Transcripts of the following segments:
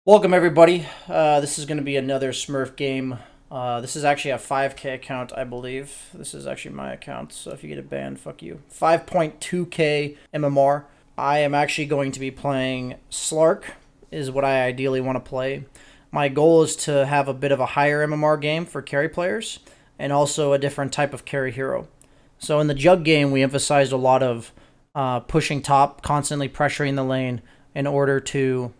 Welcome everybody. This is going to be another Smurf game. This is actually a 5K account, I believe. This is actually my account, so if you get it banned, fuck you. 5.2K MMR. I am actually going to be playing Slark, is what I ideally want to play. My goal is to have a bit of a higher MMR game for carry players, and also a different type of carry hero. So in the Jug game, we emphasized a lot of pushing top, constantly pressuring the lane in order to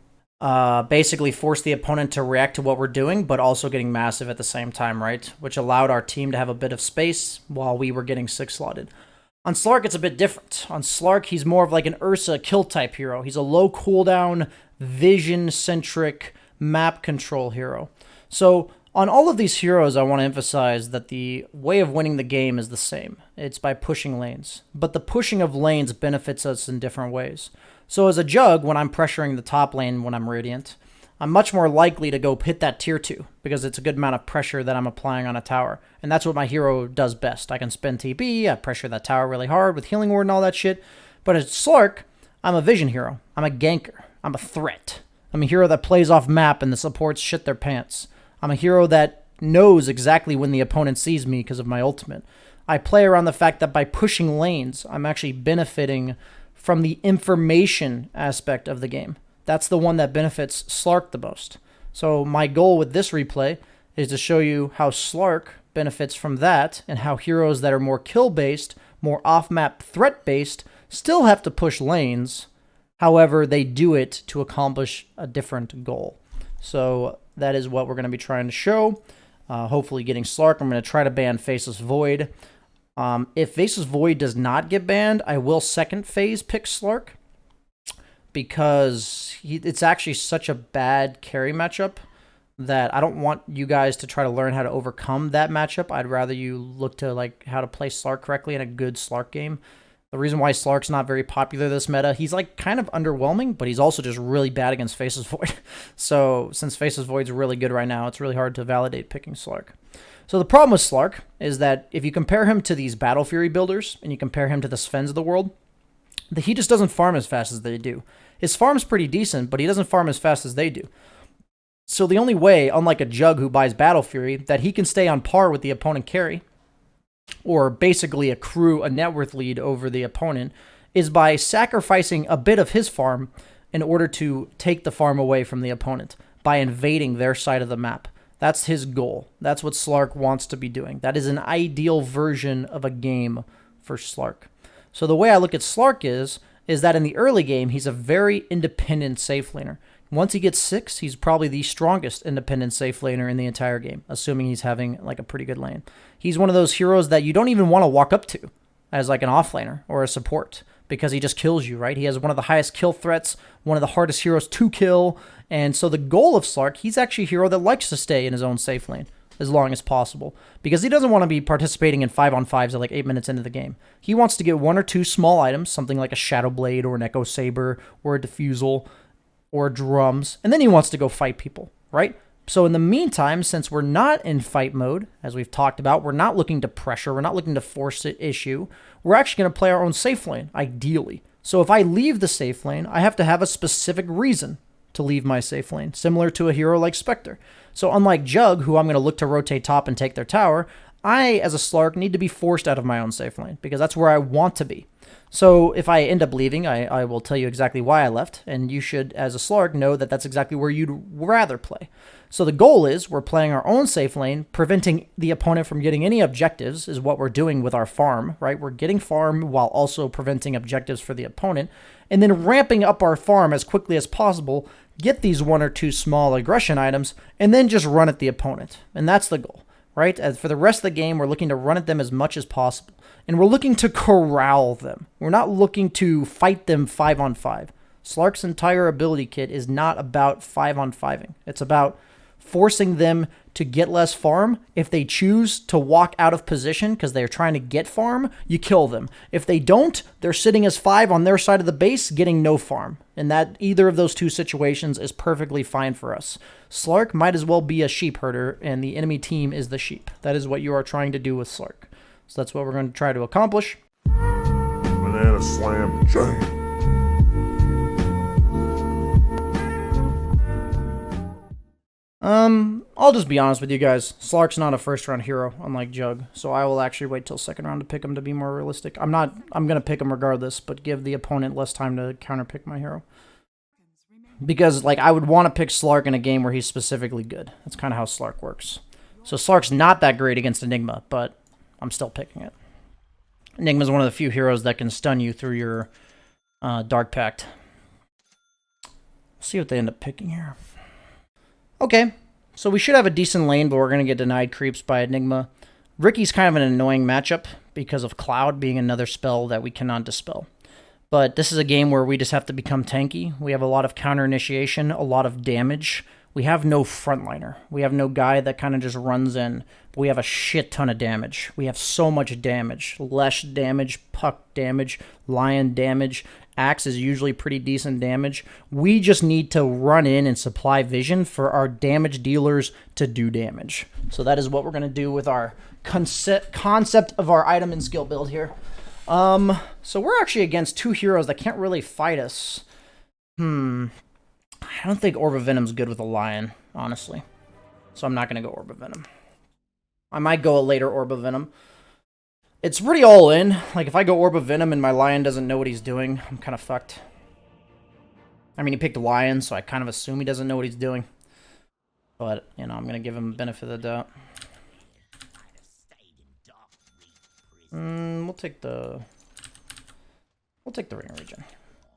basically force the opponent to react to what we're doing, but also getting massive at the same time, right? Which allowed our team to have a bit of space while we were getting 6-slotted. On Slark, it's a bit different. On Slark, he's more of like an Ursa kill type hero. He's a low cooldown, vision-centric map control hero. So on all of these heroes, I want to emphasize that the way of winning the game is the same. It's by pushing lanes. But the pushing of lanes benefits us in different ways. So as a Jug, when I'm pressuring the top lane when I'm Radiant, I'm much more likely to go hit that tier 2 because it's a good amount of pressure that I'm applying on a tower. And that's what my hero does best. I can spend TP, I pressure that tower really hard with Healing Ward and all that shit. But as Slark, I'm a vision hero. I'm a ganker. I'm a threat. I'm a hero that plays off map and the supports shit their pants. I'm a hero that knows exactly when the opponent sees me because of my ultimate. I play around the fact that by pushing lanes, I'm actually benefiting from the information aspect of the game. That's the one that benefits Slark the most. So my goal with this replay is to show you how Slark benefits from that and how heroes that are more kill-based, more off-map threat-based, still have to push lanes. However, they do it to accomplish a different goal. So that is what we're going to be trying to show. Hopefully getting Slark. I'm going to try to ban Faceless Void. If Faceless Void does not get banned, I will second phase pick Slark because it's actually such a bad carry matchup that I don't want you guys to try to learn how to overcome that matchup. I'd rather you look to like how to play Slark correctly in a good Slark game. The reason why Slark's not very popular this meta, he's like kind of underwhelming, but he's also just really bad against Faceless Void. So since Faceless Void's really good right now, it's really hard to validate picking Slark. So the problem with Slark is that if you compare him to these Battle Fury builders and you compare him to the Svens of the world, he just doesn't farm as fast as they do. His farm's pretty decent, but he doesn't farm as fast as they do. So the only way, unlike a Jug who buys Battle Fury, that he can stay on par with the opponent carry, or basically accrue a net worth lead over the opponent, is by sacrificing a bit of his farm in order to take the farm away from the opponent by invading their side of the map. That's his goal. That's what Slark wants to be doing. That is an ideal version of a game for Slark. So the way I look at Slark is that in the early game, he's a very independent safe laner. Once he gets 6, he's probably the strongest independent safe laner in the entire game, assuming he's having like a pretty good lane. He's one of those heroes that you don't even want to walk up to as like an offlaner or a support because he just kills you, right? He has one of the highest kill threats, one of the hardest heroes to kill, and so the goal of Slark, he's actually a hero that likes to stay in his own safe lane as long as possible because he doesn't want to be participating in 5-on-5s at like 8 minutes into the game. He wants to get 1 or 2 small items, something like a Shadow Blade or an Echo Saber or a Diffusal or drums, and then he wants to go fight people, right? So in the meantime, since we're not in fight mode, as we've talked about, we're not looking to pressure, we're not looking to force the issue, we're actually going to play our own safe lane, ideally. So if I leave the safe lane, I have to have a specific reason to leave my safe lane, similar to a hero like Spectre. So unlike Jug, who I'm going to look to rotate top and take their tower, I, as a Slark, need to be forced out of my own safe lane, because that's where I want to be. So if I end up leaving, I will tell you exactly why I left, and you should, as a Slark, know that that's exactly where you'd rather play. So the goal is we're playing our own safe lane, preventing the opponent from getting any objectives is what we're doing with our farm, right? We're getting farm while also preventing objectives for the opponent, and then ramping up our farm as quickly as possible, get these 1 or 2 small aggression items, and then just run at the opponent. And that's the goal, right? As for the rest of the game, we're looking to run at them as much as possible. And we're looking to corral them. We're not looking to fight them 5-on-5. Slark's entire ability kit is not about 5-on-5ing. It's about forcing them to get less farm. If they choose to walk out of position because they're trying to get farm, you kill them. If they don't, they're sitting as 5 on their side of the base, getting no farm. And that either of those two situations is perfectly fine for us. Slark might as well be a sheep herder, and the enemy team is the sheep. That is what you are trying to do with Slark. So that's what we're going to try to accomplish. Banana slam jam. I'll just be honest with you guys. Slark's not a first round hero, unlike Jug, so I will actually wait till second round to pick him to be more realistic. I'm gonna pick him regardless, but give the opponent less time to counter pick my hero. Because, like, I would want to pick Slark in a game where he's specifically good. That's kind of how Slark works. So Slark's not that great against Enigma, but I'm still picking it. Enigma's one of the few heroes that can stun you through your Dark Pact. See what they end up picking here. Okay, so we should have a decent lane, but we're going to get denied creeps by Enigma. Ricky's kind of an annoying matchup because of Cloud being another spell that we cannot dispel. But this is a game where we just have to become tanky. We have a lot of counter initiation, a lot of damage. We have no frontliner. We have no guy that kind of just runs in. But we have a shit ton of damage. We have so much damage. Lesh damage, Puck damage, Lion damage. Axe is usually pretty decent damage. We just need to run in and supply vision for our damage dealers to do damage. So that is what we're going to do with our concept of our item and skill build here. So we're actually against two heroes that can't really fight us. I don't think Orb of Venom's good with a Lion, honestly. So I'm not going to go Orb of Venom. I might go a later Orb of Venom. It's pretty all in. Like, if I go Orb of Venom and my Lion doesn't know what he's doing, I'm kind of fucked. I mean, he picked a Lion, so I kind of assume he doesn't know what he's doing. But, you know, I'm going to give him the benefit of the doubt. We'll take the ring region.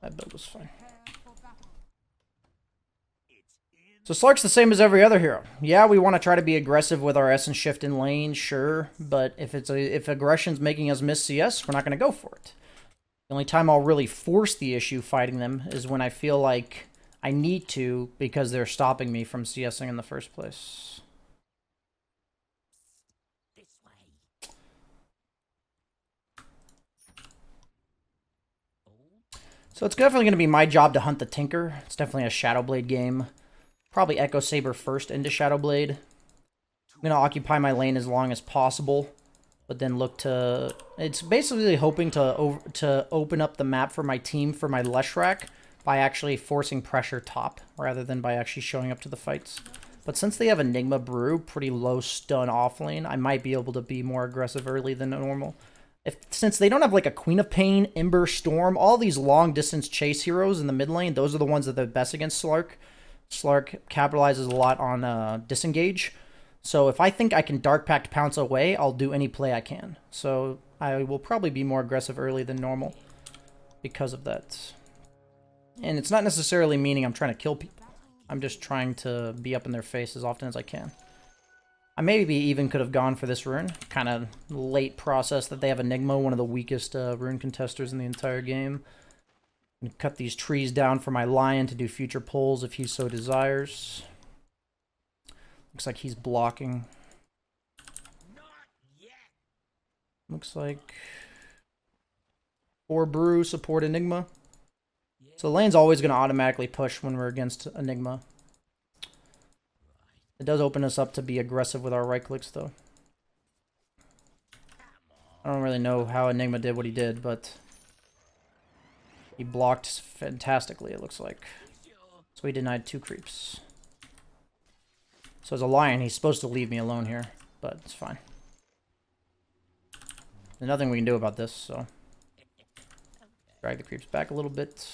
That build was fine. So Slark's the same as every other hero. Yeah, we want to try to be aggressive with our Essence Shift in lane, sure. But if aggression's making us miss CS, we're not going to go for it. The only time I'll really force the issue fighting them is when I feel like I need to because they're stopping me from CSing in the first place. So it's definitely going to be my job to hunt the Tinker. It's definitely a Shadow Blade game. Probably Echo Saber first into Shadow Blade. I'm going to occupy my lane as long as possible, but then look to... It's basically hoping to open up the map for my team for my Leshrac by actually forcing pressure top, rather than by actually showing up to the fights. But since they have Enigma Brew, pretty low stun off lane, I might be able to be more aggressive early than normal. Since they don't have like a Queen of Pain, Ember, Storm, all these long distance chase heroes in the mid lane, those are the ones that are best against Slark. Slark capitalizes a lot on disengage. So if I think I can Dark Pact pounce away, I'll do any play I can. So I will probably be more aggressive early than normal because of that. And it's not necessarily meaning I'm trying to kill people. I'm just trying to be up in their face as often as I can. I maybe even could have gone for this rune. Kind of late process that they have Enigma, one of the weakest rune contesters in the entire game. And cut these trees down for my Lion to do future pulls if he so desires. Looks like he's blocking. Looks like 4 Brew support Enigma. So lane's always going to automatically push when we're against Enigma. It does open us up to be aggressive with our right clicks, though. I don't really know how Enigma did what he did, but he blocked fantastically, it looks like. So he denied 2 creeps. So as a Lion, he's supposed to leave me alone here, but it's fine. There's nothing we can do about this, so... Drag the creeps back a little bit.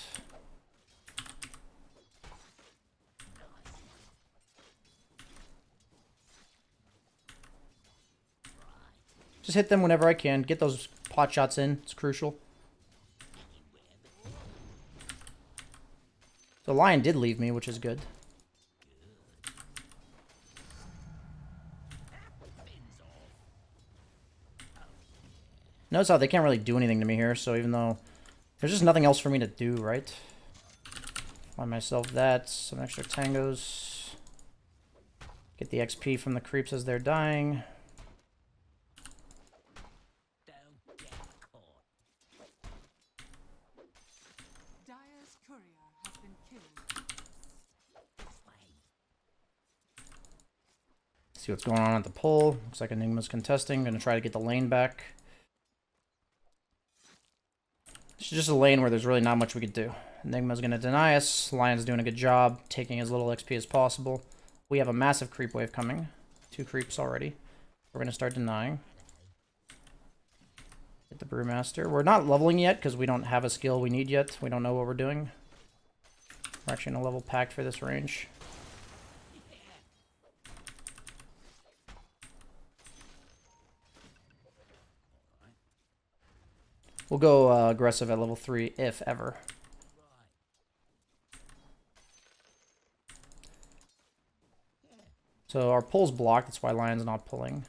Just hit them whenever I can. Get those pot shots in. It's crucial. The Lion did leave me, which is good. Notice how they can't really do anything to me here, so even though... There's just nothing else for me to do, right? Find myself that. Some extra tangos. Get the XP from the creeps as they're dying. See what's going on at the pull. Looks like Enigma's contesting. Gonna try to get the lane back. It's just a lane where there's really not much we could do. Enigma's gonna deny us. Lion's doing a good job, taking as little XP as possible. We have a massive creep wave coming. 2 creeps already. We're going to start denying. Hit the Brewmaster. We're not leveling yet because we don't have a skill we need yet. We don't know what we're doing. We're actually in a level packed for this range. We'll go aggressive at level 3 if ever. So our pull's blocked, that's why Lion's not pulling.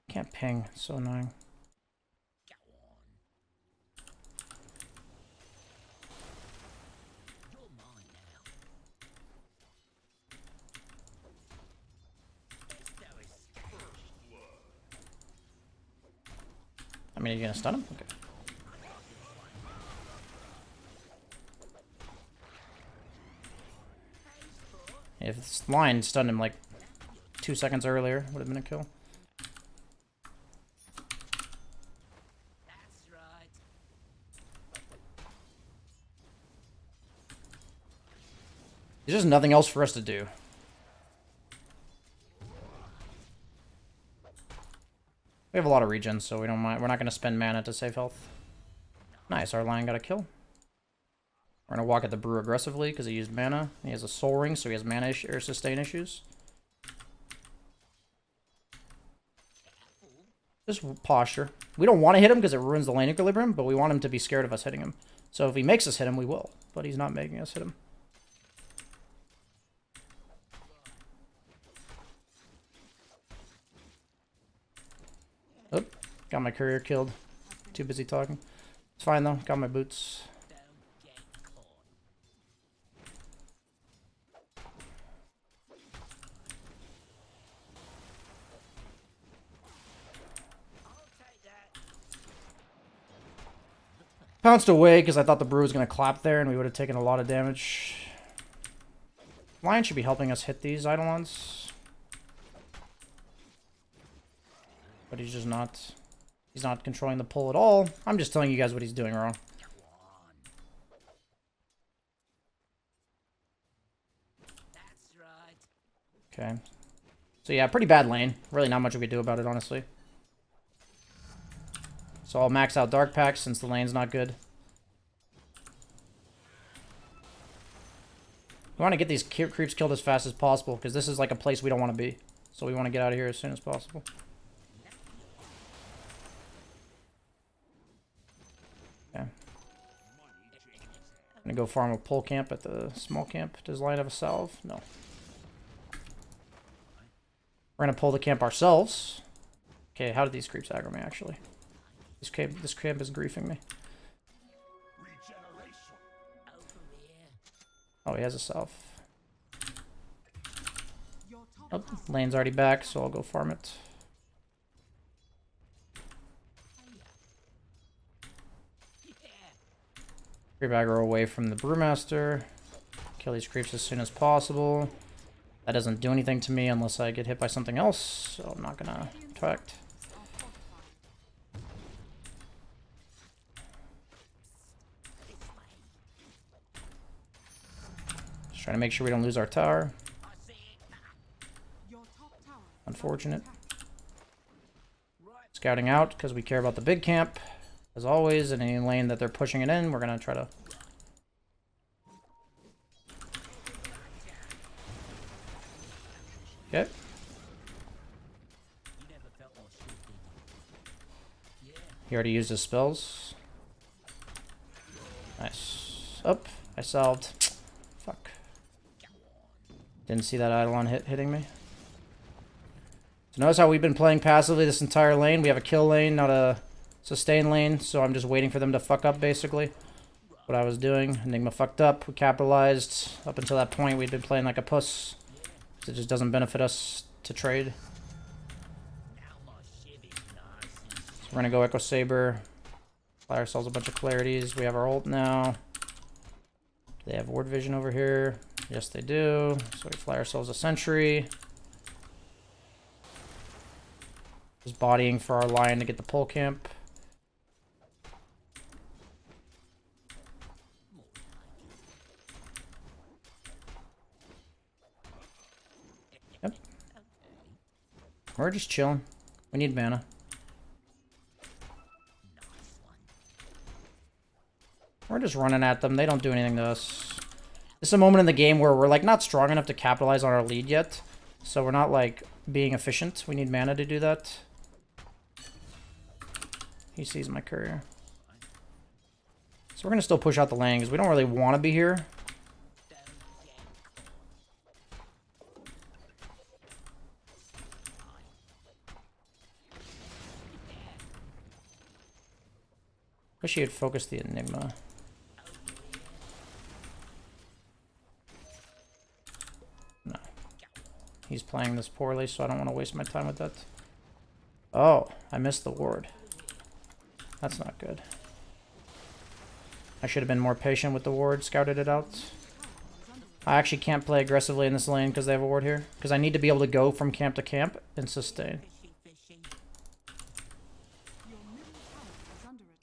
Can't ping, it's so annoying. I mean, are you gonna stun him? Okay. If this Lion stunned him like 2 seconds earlier, would have been a kill. There's just nothing else for us to do. We have a lot of regen, so we don't mind. We're not going to spend mana to save health. Nice, our Lion got a kill. We're going to walk at the Brew aggressively because he used mana. He has a Soul Ring, so he has mana or sustain issues. Just posture. We don't want to hit him because it ruins the lane equilibrium, but we want him to be scared of us hitting him. So if he makes us hit him, we will. But he's not making us hit him. Oh, got my courier killed. Too busy talking. It's fine though, got my boots. Pounced away because I thought the Brew was going to clap there and we would have taken a lot of damage. Lion should be helping us hit these Eidolons. But he's just not. He's not controlling the pull at all. I'm just telling you guys what he's doing wrong. Okay. So yeah, pretty bad lane. Really not much we could do about it, honestly. So I'll max out Dark Pack since the lane's not good. We want to get these creeps killed as fast as possible because this is like a place we don't want to be. So we want to get out of here as soon as possible. Okay. I'm gonna go farm a pole camp at the small camp. Does Lion have a salve? No. We're gonna pull the camp ourselves. Okay, how did these creeps aggro me actually? This camp is griefing me. Oh, he has a salve. Oh, lane's already back, so I'll go farm it. Creep aggro away from the Brewmaster. Kill these creeps as soon as possible. That doesn't do anything to me unless I get hit by something else, so I'm not gonna attack. Just trying to make sure we don't lose our tower. Unfortunate. Scouting out because we care about the big camp. As always, in any lane that they're pushing it in, we're going to try to... Okay. He already used his spells. Nice. Up. I salved. Fuck. Didn't see that Eidolon hitting me. So notice how we've been playing passively this entire lane. We have a kill lane, not a sustain lane, so I'm just waiting for them to fuck up, basically. What I was doing. Enigma fucked up. We capitalized. Up until that point, we'd been playing like a puss. It just doesn't benefit us to trade. So we're gonna go Echo Saber. Fly ourselves a bunch of clarities. We have our ult now. Do they have ward vision over here? Yes, they do. So we fly ourselves a sentry. Just bodying for our Lion to get the pole camp. We're just chilling. We need mana. We're just running at them. They don't do anything to us. This is a moment in the game where we're like not strong enough to capitalize on our lead yet. So we're not like being efficient. We need mana to do that. He sees my courier. So we're going to still push out the lane because we don't really want to be here. Wish he had focused the Enigma. No. He's playing this poorly, so I don't want to waste my time with that. Oh, I missed the ward. That's not good. I should have been more patient with the ward, scouted it out. I actually can't play aggressively in this lane because they have a ward here. Because I need to be able to go from camp to camp and sustain.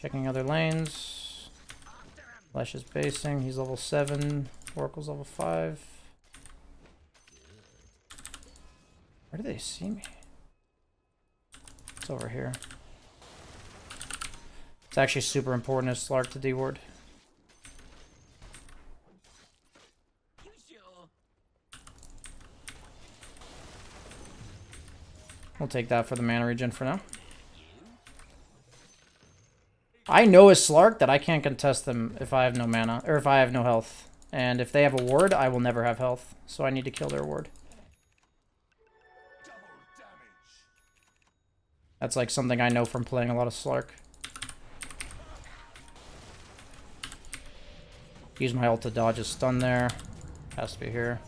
Checking other lanes. Flash is basing. He's level 7. Oracle's level 5. Where do they see me? It's over here. It's actually super important as Slark to D-ward. We'll take that for the mana regen for now. I know as Slark that I can't contest them if I have no mana, or if I have no health. And if they have a ward, I will never have health. So I need to kill their ward. That's like something I know from playing a lot of Slark. Use my ult to dodge a stun there. Has to be here.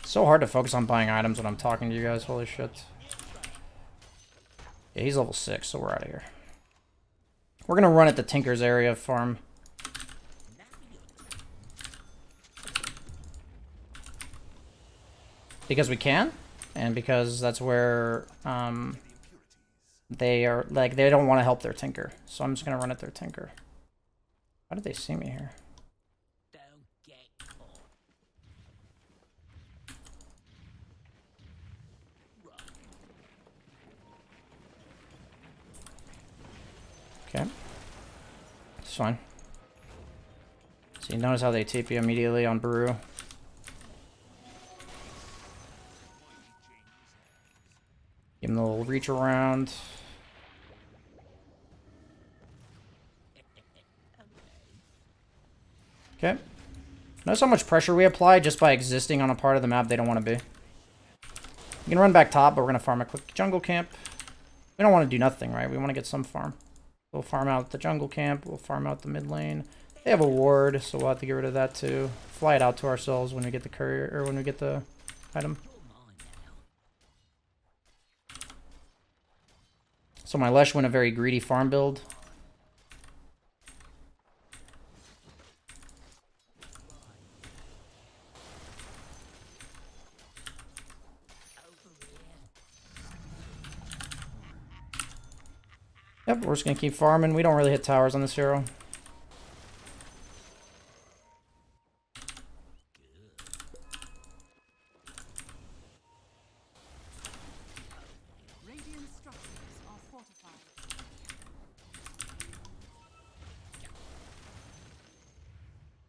So hard to focus on buying items when I'm talking to you guys. Holy shit. Yeah, he's level 6, so we're out of here. We're going to run at the Tinker's area farm. Because we can, and because that's where they are, like, they don't want to help their Tinker. So I'm just going to run at their Tinker. How did they see me here? Okay. It's fine. So you notice how they TP immediately on Baru. Give him a little reach around. Okay. Notice how much pressure we apply just by existing on a part of the map they don't want to be. You can run back top, but we're going to farm a quick jungle camp. We don't want to do nothing, right? We want to get some farm. We'll farm out the jungle camp. We'll farm out the mid lane. They have a ward, so we'll have to get rid of that too. Fly it out to ourselves when we get the courier, or when we get the item. So my Lesh went a very greedy farm build. Yep, we're just going to keep farming. We don't really hit towers on this hero.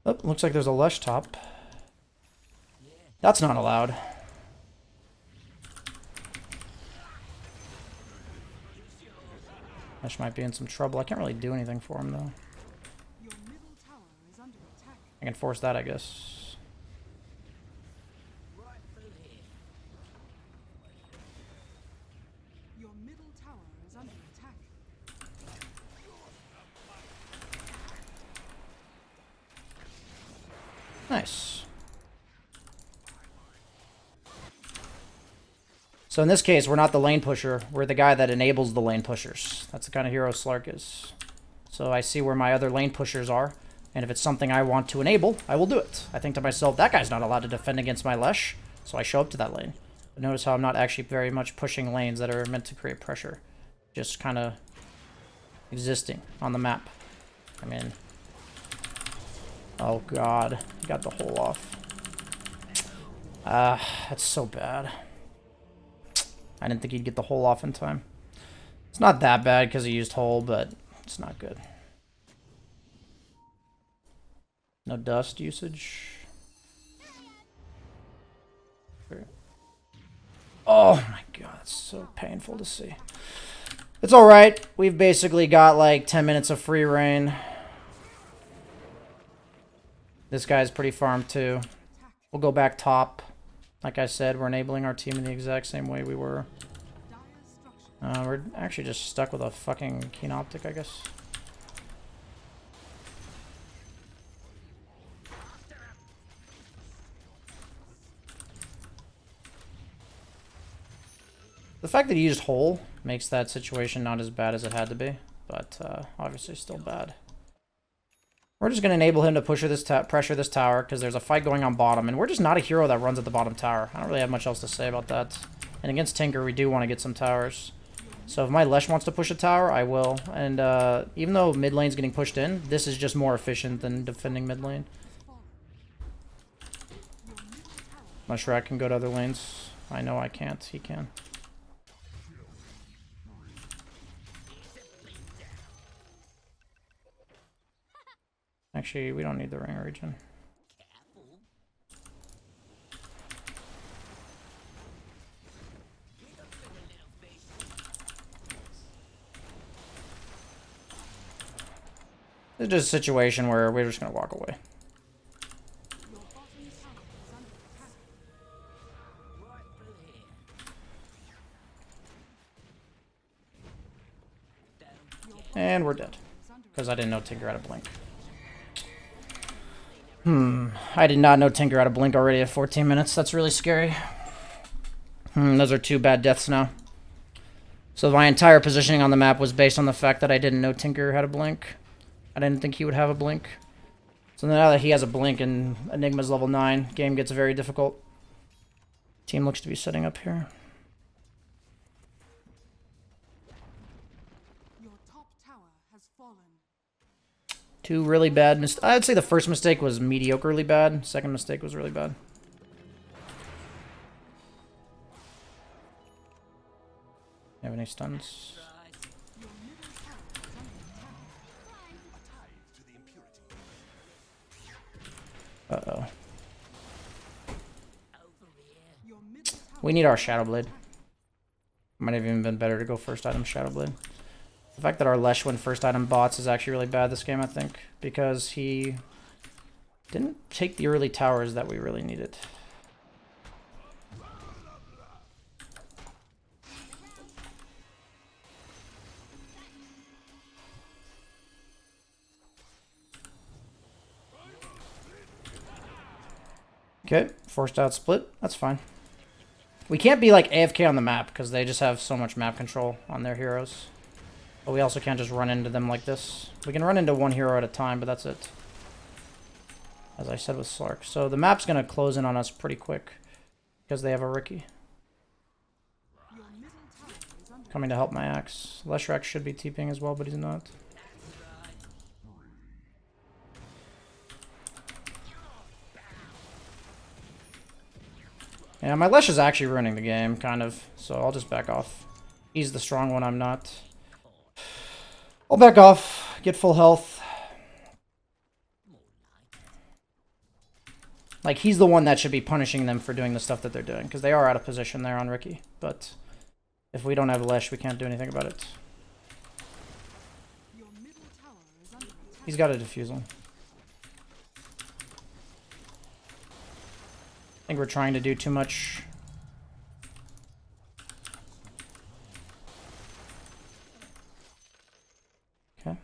Oh, looks like there's a Lush top. That's not allowed. Lush might be in some trouble. I can't really do anything for him, though. I can force that, I guess. Nice. So in this case, we're not the lane pusher. We're the guy that enables the lane pushers. That's the kind of hero Slark is. So I see where my other lane pushers are. And if it's something I want to enable, I will do it. I think to myself, that guy's not allowed to defend against my Lesh. So I show up to that lane. But notice how I'm not actually very much pushing lanes that are meant to create pressure. Just kind of existing on the map. I mean... Oh god, he got the hole off. That's so bad. I didn't think he'd get the hole off in time. It's not that bad because he used hole, but it's not good. No dust usage. Oh my god, it's so painful to see. It's alright. We've basically got like 10 minutes of free reign. This guy's pretty farmed too. We'll go back top. Like I said, we're enabling our team in the exact same way we were. We're actually just stuck with a fucking keen optic, I guess. The fact that he used hole makes that situation not as bad as it had to be, but obviously still bad. We're just going to enable him to pressure this tower because there's a fight going on bottom, and we're just not a hero that runs at the bottom tower. I don't really have much else to say about that. And against Tinker, we do want to get some towers. So if my Lesh wants to push a tower, I will. And even though mid lane's getting pushed in, this is just more efficient than defending mid lane. Leshrac can go to other lanes. I know I can't. He can. Actually, we don't need the ring region. It's just a situation where we're just going to walk away. And we're dead. Because I didn't know Tinker had a blink. I did not know Tinker had a blink already at 14 minutes. That's really scary. Those are 2 bad deaths now. So my entire positioning on the map was based on the fact that I didn't know Tinker had a blink. I didn't think he would have a blink. So now that he has a blink and Enigma's level 9, game gets very difficult. Team looks to be setting up here. Your top tower has fallen. 2 really bad mistakes. I'd say the first mistake was mediocrely bad. Second mistake was really bad. You have any stuns? Uh-oh. We need our Shadow Blade. Might have even been better to go first item Shadow Blade. The fact that our Lesh went first item bots is actually really bad this game, I think. Because he didn't take the early towers that we really needed. Okay, forced out split. That's fine. We can't be like AFK on the map because they just have so much map control on their heroes. But we also can't just run into them like this. We can run into one hero at a time, but that's it. As I said with Slark. So the map's going to close in on us pretty quick because they have a Riki. Coming to help my axe. Leshrac should be TPing as well, but he's not. Yeah, my Lesh is actually ruining the game, kind of. So I'll just back off. He's the strong one, I'm not. I'll back off, get full health. Like, he's the one that should be punishing them for doing the stuff that they're doing. Because they are out of position there on Riki. But if we don't have Lesh, we can't do anything about it. He's got a defusal. I think we're trying to do too much. Okay.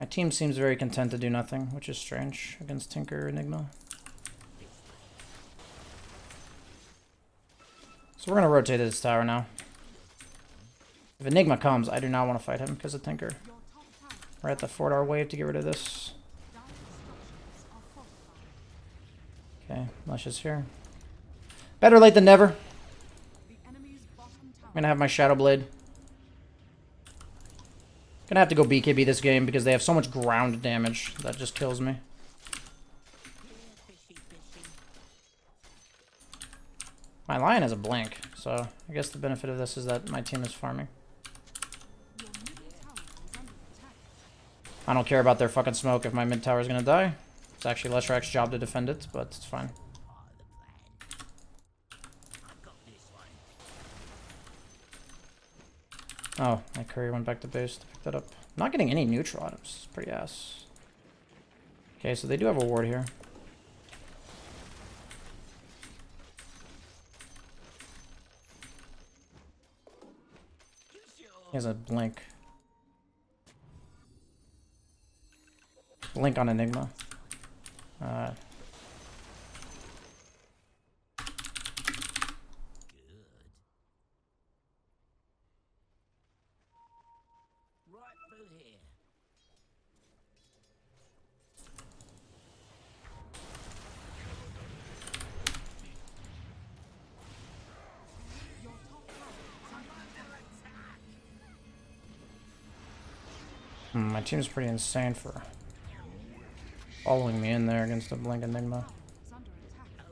My team seems very content to do nothing, which is strange against Tinker Enigma. So we're going to rotate this tower now. If Enigma comes, I do not want to fight him because of Tinker. We're at the 4-hour wave to get rid of this. Okay, Okay, Luscious here. Better late than never. The enemy's bottom tower. I'm gonna have my Shadow Blade. Gonna have to go BKB this game because they have so much ground damage that just kills me. My Lion has a blink, so I guess the benefit of this is that my team is farming. Your middle tower is under attack. I don't care about their fucking smoke if my mid tower is gonna die. It's actually Leshrak's job to defend it, but it's fine. Oh, my courier went back to base to pick that up. I'm not getting any neutral items. It's pretty ass. Okay, so they do have a ward here. He has a blink. Blink on Enigma. Your top tower is under attack. My team's pretty insane for following me in there against a blink Enigma. Is under attack.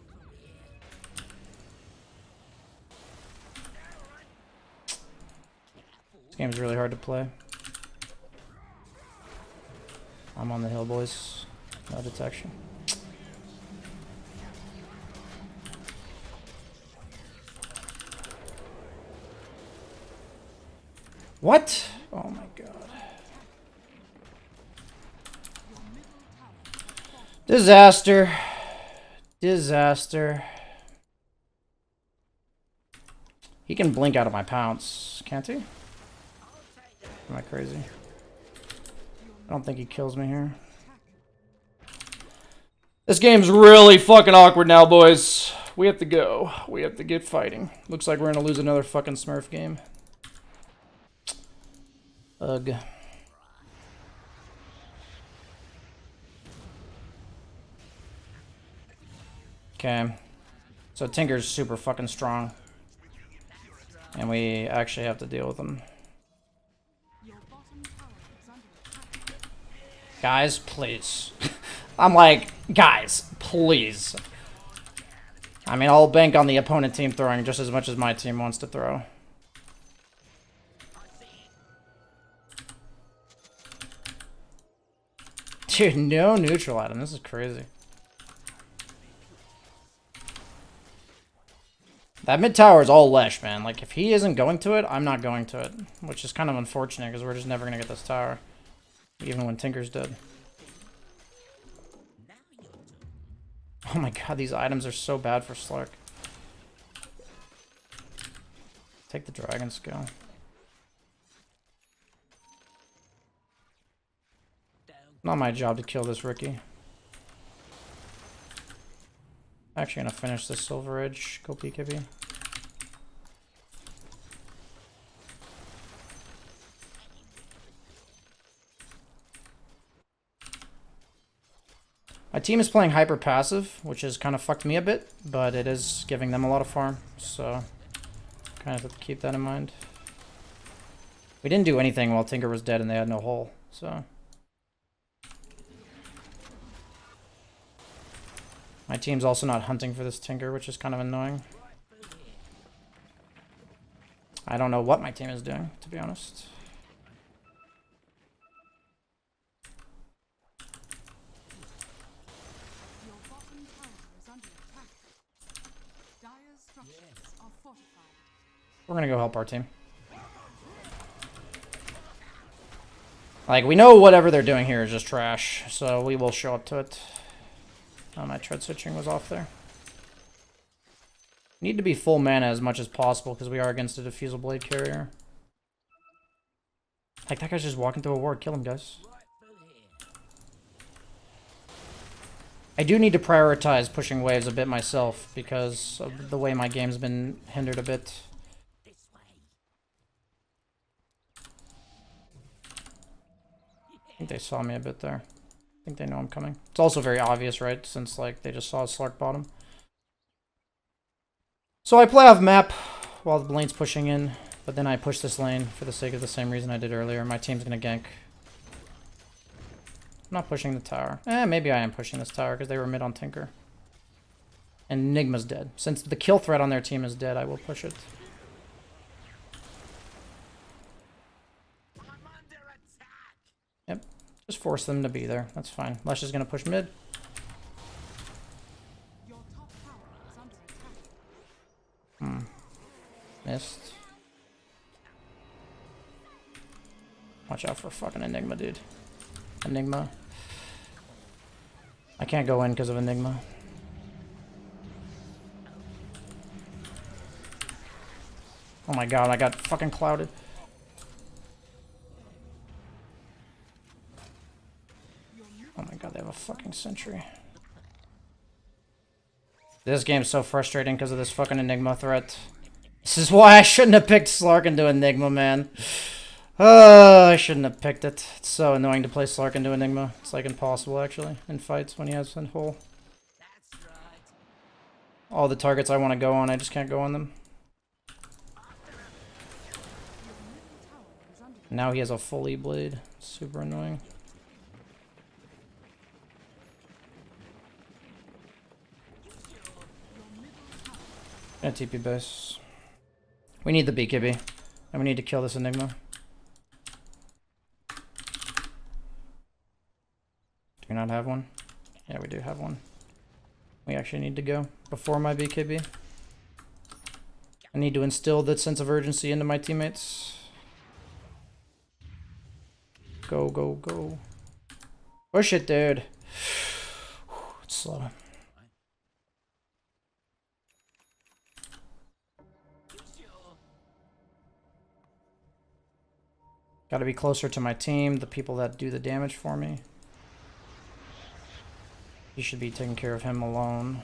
This game is really hard to play. I'm on the hill, boys. No detection. What? Oh my god. Disaster. Disaster. He can blink out of my pounce, can't he? Am I crazy? I don't think he kills me here. This game's really fucking awkward now, boys. We have to go. We have to get fighting. Looks like we're gonna lose another fucking Smurf game. Ugh. Okay. So Tinker's super fucking strong. And we actually have to deal with him. Your bottom tower is under attack. Guys, please. I'm like, guys, please. I mean, I'll bank on the opponent team throwing just as much as my team wants to throw. Dude, no neutral item. This is crazy. That mid tower is all Lesh, man. Like, if he isn't going to it, I'm not going to it. Which is kind of unfortunate, because we're just never going to get this tower. Even when Tinker's dead. Oh my god, these items are so bad for Slark. Take the dragon skill. Not my job to kill this rookie. Actually gonna finish this Silver Edge. Go PKB. My team is playing hyper passive, which has kind of fucked me a bit, but it is giving them a lot of farm, so kind of have to keep that in mind. We didn't do anything while Tinker was dead and they had no hole, so. My team's also not hunting for this Tinker, which is kind of annoying. I don't know what my team is doing, to be honest. Your bottom tower is under attack. Dire's structures are fortified. We're gonna go help our team. Like, we know whatever they're doing here is just trash, so we will show up to it. Oh, my tread switching was off there. Need to be full mana as much as possible because we are against a diffusal blade carrier. Like, that guy's just walking through a ward. Kill him, guys. I do need to prioritize pushing waves a bit myself because of the way my game's been hindered a bit. I think they saw me a bit there. think they know I'm coming. It's also very obvious, right? Since, like, they just saw a Slark bottom. So I play off map while the lane's pushing in, but then I push this lane for the sake of the same reason I did earlier. My team's gonna gank. I'm not pushing the tower. Maybe I am pushing this tower because they were mid on Tinker. And Enigma's dead. Since the kill threat on their team is dead, I will push it. Yep. Just force them to be there. That's fine. Lush is gonna push mid. Your top tower is under attack. Missed. Watch out for fucking Enigma, dude. Enigma. I can't go in because of Enigma. Oh my god, I got fucking clouded. Oh my god, they have a fucking sentry. This game's so frustrating because of this fucking Enigma threat. This is why I shouldn't have picked Slark into Enigma, man. I shouldn't have picked it. It's so annoying to play Slark into Enigma. It's like impossible, actually, in fights when he has a hole. All the targets I want to go on, I just can't go on them. Now he has a fully blade. Super annoying. Gonna TP base. We need the BKB. And we need to kill this Enigma. Do we not have one? Yeah, we do have one. We actually need to go before my BKB. I need to instill that sense of urgency into my teammates. Go, go, go. Push it, dude. It's slow. Gotta be closer to my team, the people that do the damage for me. He should be taking care of him alone.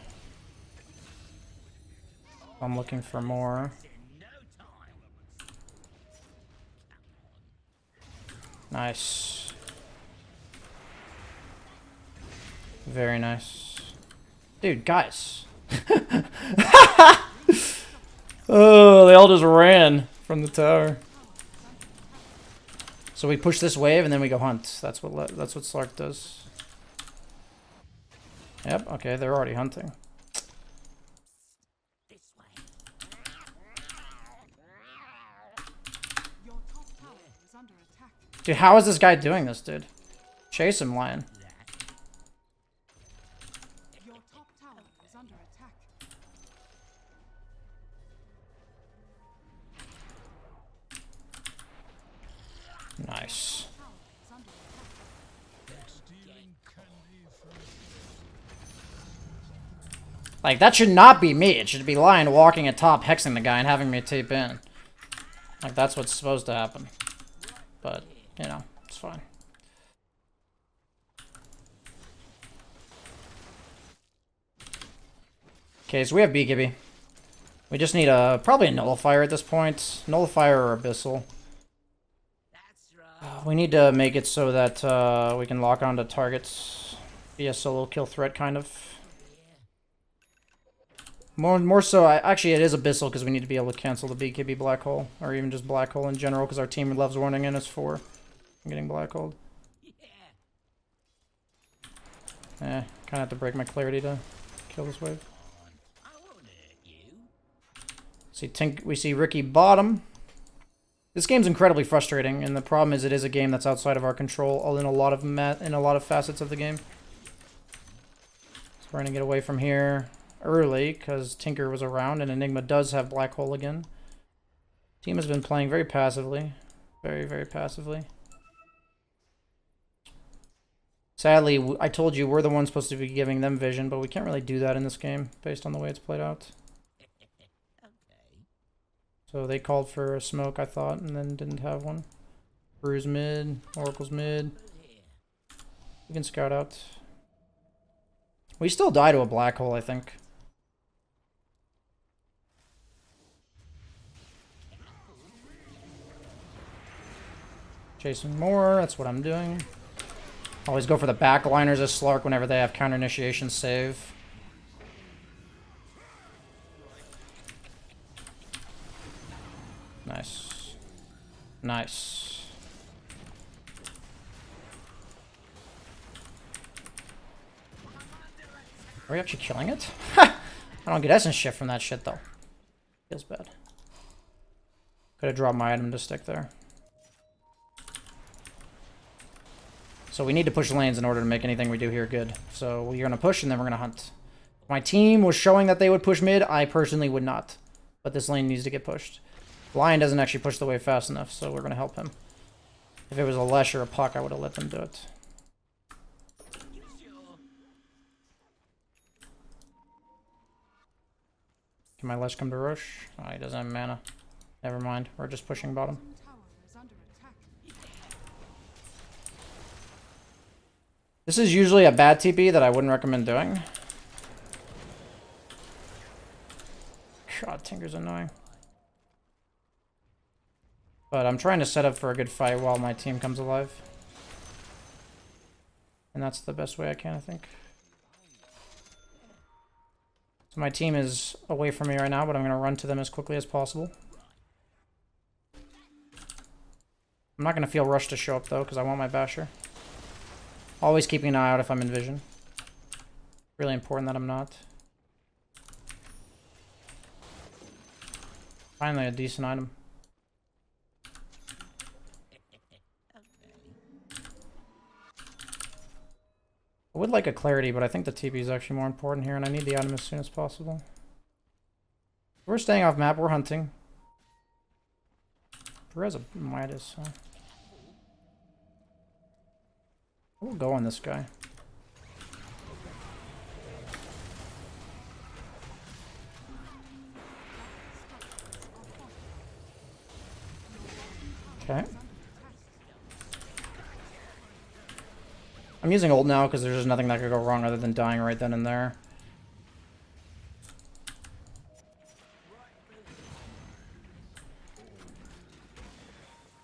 I'm looking for more. Nice. Very nice. Dude, guys. Oh, they all just ran from the tower. So we push this wave and then we go hunt. That's what Slark does. Yep, okay, they're already hunting. Your top tower is under attack. Dude, how is this guy doing this, dude? Chase him, Lion. Your top tower is under attack. Nice. Tower is under attack. Like, that should not be me. It should be Lion walking atop, hexing the guy, and having me tape in. Like, that's what's supposed to happen. But, you know, it's fine. Okay, so we have BKB. We just need probably a Nullifier at this point. Nullifier or Abyssal. We need to make it so that we can lock onto targets. Be a solo kill threat, kind of. More so, actually it is Abyssal because we need to be able to cancel the BKB Black Hole. Or even just Black Hole in general because our team loves running in us 4. I'm getting Black Hole. Kind of have to break my clarity to kill this wave. We see Ricky bottom. This game's incredibly frustrating, and the problem is it is a game that's outside of our control in a lot of facets of the game. So we're gonna get away from here early because Tinker was around, and Enigma does have Black Hole again. Team has been playing very passively, very, very passively. Sadly, I told you we're the ones supposed to be giving them vision, but we can't really do that in this game based on the way it's played out. So they called for a smoke, I thought, and then didn't have one. Brew's mid, Oracle's mid. We can scout out. We still die to a Black Hole, I think. Chasing more, that's what I'm doing. Always go for the backliners as Slark whenever they have counter initiation save. Nice. Nice. Are we actually killing it? I don't get essence shift from that shit though. Feels bad. Could have dropped my item to stick there. So we need to push lanes in order to make anything we do here good. So we're going to push and then we're going to hunt. My team was showing that they would push mid. I personally would not. But this lane needs to get pushed. Lion doesn't actually push the wave fast enough, so we're going to help him. If it was a Lesh or a Puck, I would have let them do it. Can my Lesh come to Roche? Oh, he doesn't have mana. Never mind. We're just pushing bottom. Tower is under attack. This is usually a bad TP that I wouldn't recommend doing. God, Tinker's annoying. But I'm trying to set up for a good fight while my team comes alive. And that's the best way I can, I think. So my team is away from me right now, but I'm going to run to them as quickly as possible. I'm not going to feel rushed to show up, though, because I want my Basher. Always keeping an eye out if I'm in vision. Really important that I'm not. Finally, a decent item. I would like a clarity, but I think the TP is actually more important here, and I need the item as soon as possible. We're staying off map, we're hunting. Perez a Midas, huh? We'll go on this guy. Okay. I'm using ult now because there's just nothing that could go wrong other than dying right then and there.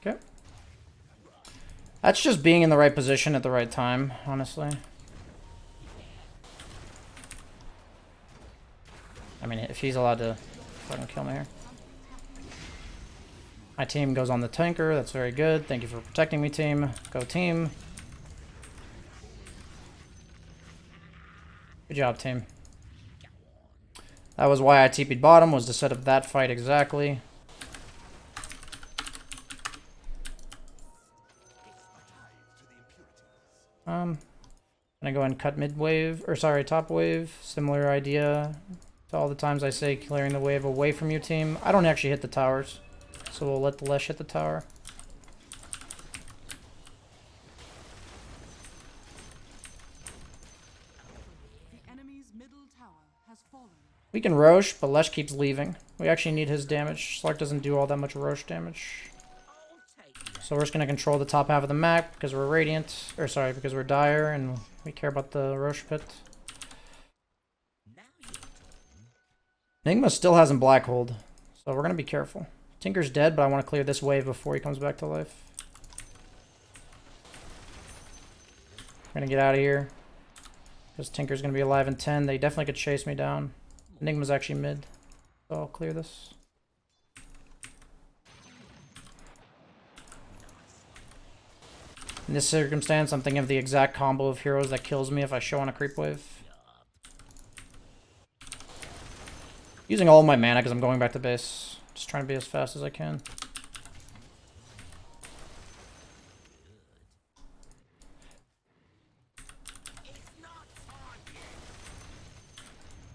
Okay. That's just being in the right position at the right time, honestly. I mean, if he's allowed to fucking kill me here. My team goes on the tanker. That's very good. Thank you for protecting me, team. Go team. Good job, team. That was why I TP'd bottom, was to set up that fight exactly. Gonna go ahead and cut mid wave, or sorry, top wave. Similar idea to all the times I say clearing the wave away from your team. I don't actually hit the towers, so we'll let the Lesh hit the tower. The enemy's middle tower has fallen. We can Roche, but Lesh keeps leaving. We actually need his damage. Slark doesn't do all that much Roche damage. So we're just going to control the top half of the map because we're Radiant. Or sorry, because we're Dire and we care about the Roche pit. Enigma still hasn't Black Hold, so we're going to be careful. Tinker's dead, but I want to clear this wave before he comes back to life. We're going to get out of here. Because Tinker's going to be alive in 10. They definitely could chase me down. Enigma's actually mid. So I'll clear this. In this circumstance, I'm thinking of the exact combo of heroes that kills me if I show on a creep wave. Using all my mana because I'm going back to base. Just trying to be as fast as I can.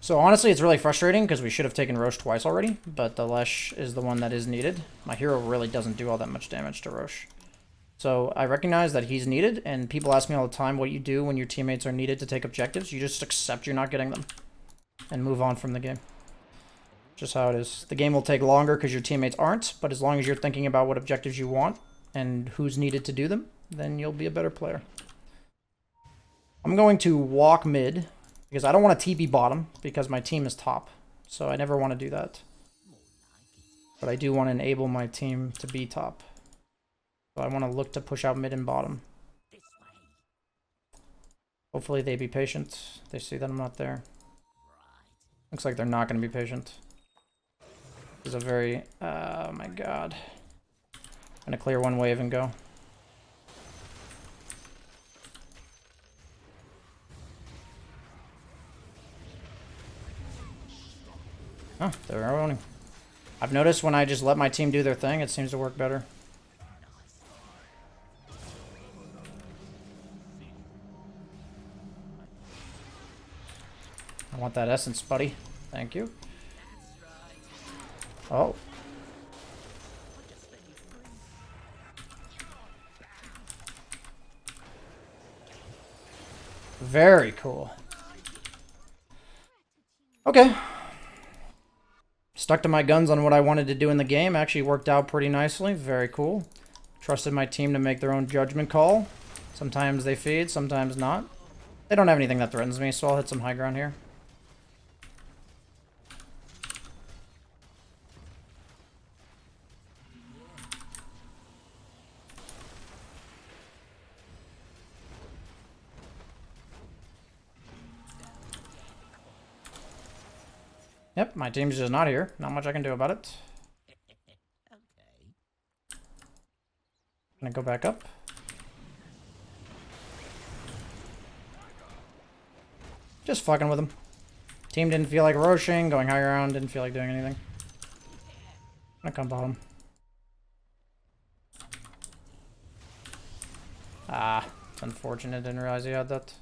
So honestly, it's really frustrating because we should have taken Roche twice already, but the Lesh is the one that is needed. My hero really doesn't do all that much damage to Roche. So I recognize that he's needed, and people ask me all the time what you do when your teammates are needed to take objectives. You just accept you're not getting them and move on from the game. Just how it is. The game will take longer because your teammates aren't, but as long as you're thinking about what objectives you want and who's needed to do them, then you'll be a better player. I'm going to walk mid because I don't want to TP bottom because my team is top. So I never want to do that. But I do want to enable my team to be top. So I want to look to push out mid and bottom. Hopefully they be patient. They see that I'm not there. Looks like they're not going to be patient. This is a very... oh my god. I'm going to clear one wave and go. Huh, they're owning. I've noticed when I just let my team do their thing, it seems to work better. I want that essence, buddy. Thank you. Oh. Very cool. Okay. Stuck to my guns on what I wanted to do in the game. Actually worked out pretty nicely. Very cool. Trusted my team to make their own judgment call. Sometimes they feed, sometimes not. They don't have anything that threatens me, so I'll hit some high ground here. Yep, my team's just not here. Not much I can do about it. Gonna go back up. Just fucking with them. Team didn't feel like rushing, going high ground, didn't feel like doing anything. I'm gonna come bottom. Ah, it's unfortunate, didn't realize he had that.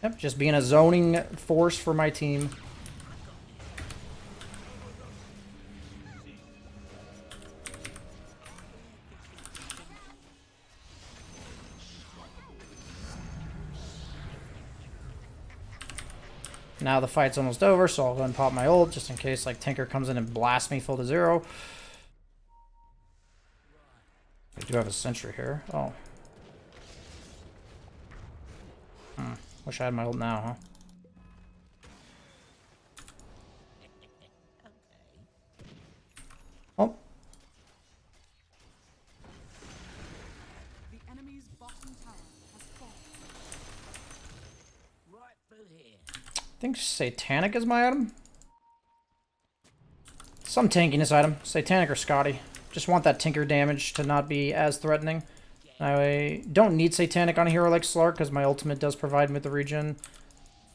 Yep, just being a zoning force for my team. Now the fight's almost over, so I'll go and pop my ult just in case like Tinker comes in and blasts me full to 0. I do have a sentry here. Oh. Wish I had my ult now, huh? Oh. The enemy's bottom tower has fallen. Right through here. I think Satanic is my item. Some tankiness item. Satanic or Scotty. Just want that Tinker damage to not be as threatening. I don't need Satanic on a hero like Slark because my ultimate does provide me with the regen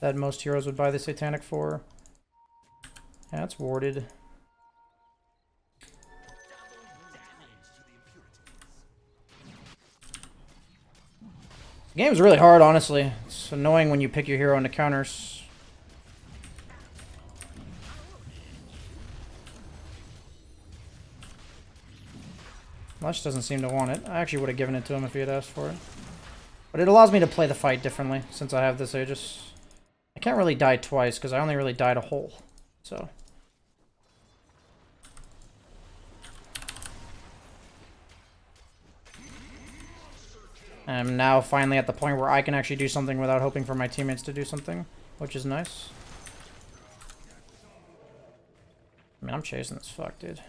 that most heroes would buy the Satanic for. Yeah, it's warded. The game's really hard, honestly. It's annoying when you pick your hero into counters. Lush doesn't seem to want it. I actually would have given it to him if he had asked for it. But it allows me to play the fight differently since I have this Aegis. I can't really die twice because I only really died a hole. So. I'm now finally at the point where I can actually do something without hoping for my teammates to do something, which is nice. I mean, I'm chasing this fuck, dude.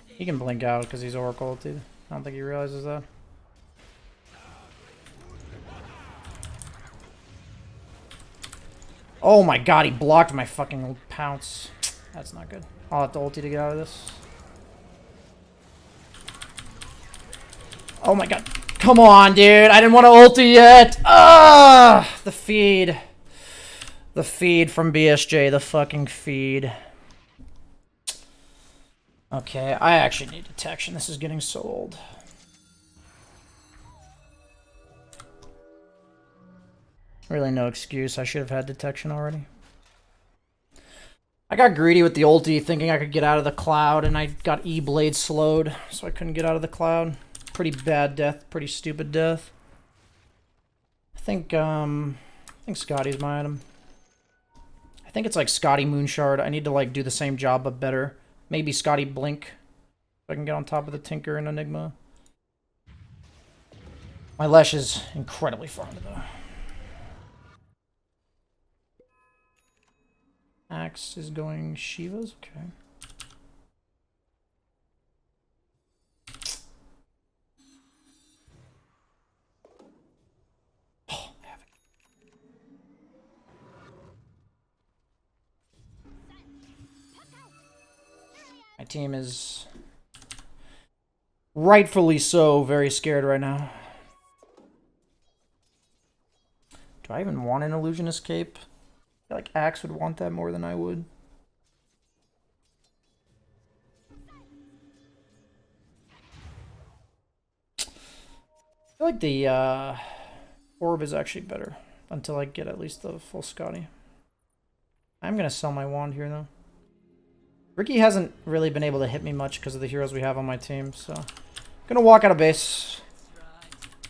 He can blink out because he's Oracle, dude. I don't think he realizes that. Oh my god, he blocked my fucking pounce. That's not good. I'll have to ulti to get out of this. Oh my god. Come on, dude. I didn't want to ulti yet. Ah, the feed. The feed from BSJ. The fucking feed. Okay, I actually need detection. This is getting so old. Really no excuse. I should have had detection already. I got greedy with the ulti, thinking I could get out of the cloud, and I got E-Blade slowed, so I couldn't get out of the cloud. Pretty bad death. Pretty stupid death. I think Scotty's my item. I think it's like Scotty Moonshard. I need to like do the same job but better. Maybe Scotty Blink. If I can get on top of the Tinker and Enigma. My Lesh is incredibly farmed though. Axe is going Shivas. Okay. Oh, I have it. My team is rightfully so very scared right now. Do I even want an illusionist cape? I feel like Axe would want that more than I would. I feel like the orb is actually better until I get at least the full Scotty. I'm gonna sell my wand here though. Ricky hasn't really been able to hit me much because of the heroes we have on my team, so I'm gonna walk out of base.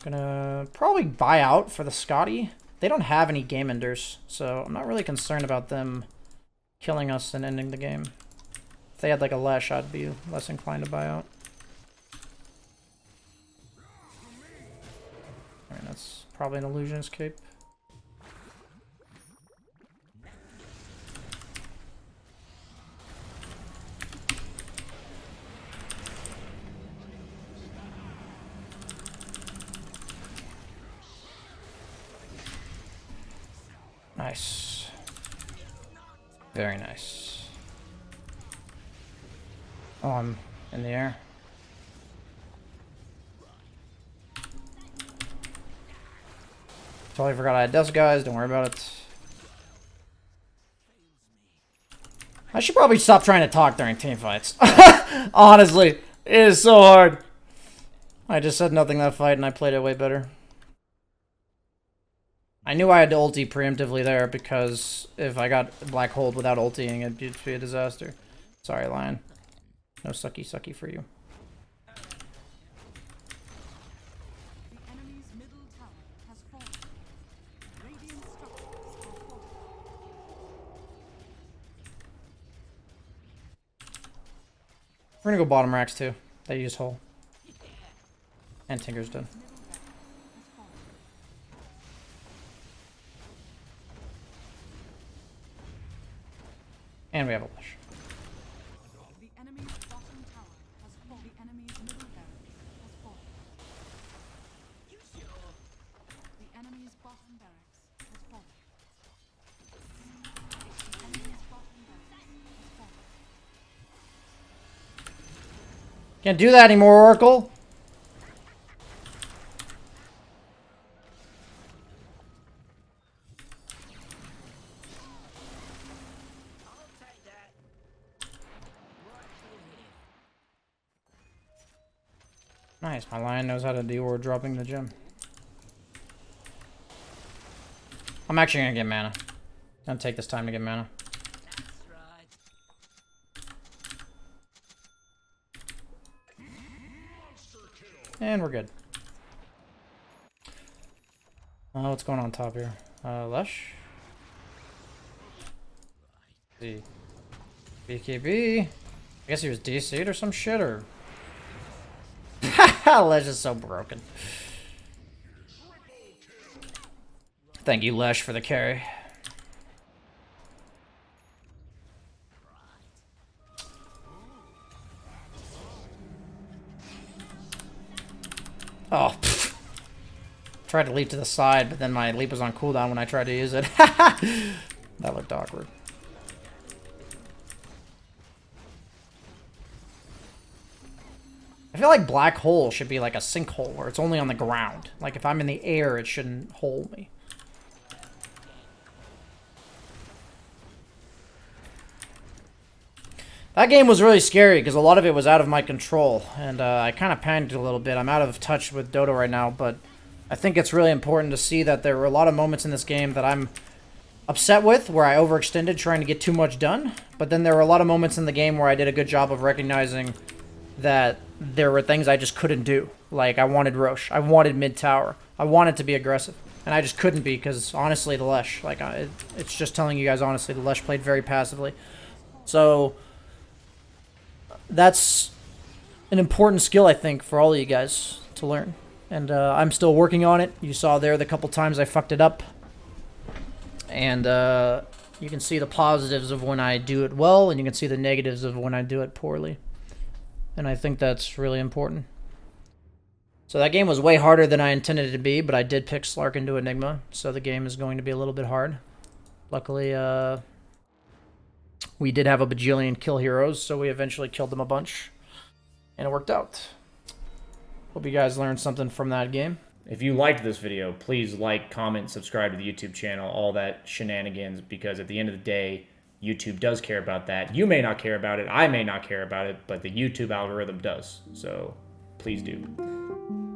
Gonna probably buy out for the Scotty. They don't have any game enders, so I'm not really concerned about them killing us and ending the game. If they had like a Lesh, I'd be less inclined to buy out. Alright, that's probably an illusionist cape. Nice. Very nice. Oh, I'm in the air. Totally forgot I had dust, guys. Don't worry about it. I should probably stop trying to talk during team fights. Honestly, it is so hard. I just said nothing that fight and I played it way better. I knew I had to ulti preemptively there because if I got black hold without ultiing, it'd be a disaster. Sorry, Lion. No sucky sucky for you. The enemy's middle tower has fallen. Radiant structures are falling. We're gonna go bottom racks too. They use hull. And Tinker's done. And we have a Lush. The enemy's bottom tower has fallen. The enemy's middle barracks has fallen. The enemy's bottom barracks has fallen. The enemy's bottom barracks has fallen. Can't do that anymore, Oracle. Nice, my Lion knows how to Dior dropping the gem. I'm actually gonna get mana. Gonna take this time to get mana. And we're good. What's going on top here? Lush? See. BKB? I guess he was DC'd or some shit, or... Lesh is so broken. Thank you, Lesh, for the carry. Oh, pfft. Tried to leap to the side, but then my leap was on cooldown when I tried to use it. That looked awkward. I feel like black hole should be like a sinkhole where it's only on the ground. Like if I'm in the air, it shouldn't hole me. That game was really scary because a lot of it was out of my control, and I kind of panicked a little bit. I'm out of touch with Dodo right now, but I think it's really important to see that there were a lot of moments in this game that I'm upset with, where I overextended trying to get too much done, but then there were a lot of moments in the game where I did a good job of recognizing that there were things I just couldn't do. Like, I wanted Roche. I wanted mid-tower. I wanted to be aggressive. And I just couldn't be because, honestly, the Lesh. Like, it's just telling you guys honestly, the Lesh played very passively. So, that's an important skill, I think, for all of you guys to learn. And I'm still working on it. You saw there the couple times I fucked it up. And You can see the positives of when I do it well, and you can see the negatives of when I do it poorly. And I think that's really important. So that game was way harder than I intended it to be, but I did pick Slark into Enigma, so the game is going to be a little bit hard. Luckily, we did have a bajillion kill heroes, so we eventually killed them a bunch, and it worked out. Hope you guys learned something from that game. If you liked this video, please like, comment, subscribe to the YouTube channel, all that shenanigans, because at the end of the day, YouTube does care about that. You may not care about it, I may not care about it, but the YouTube algorithm does. So please do.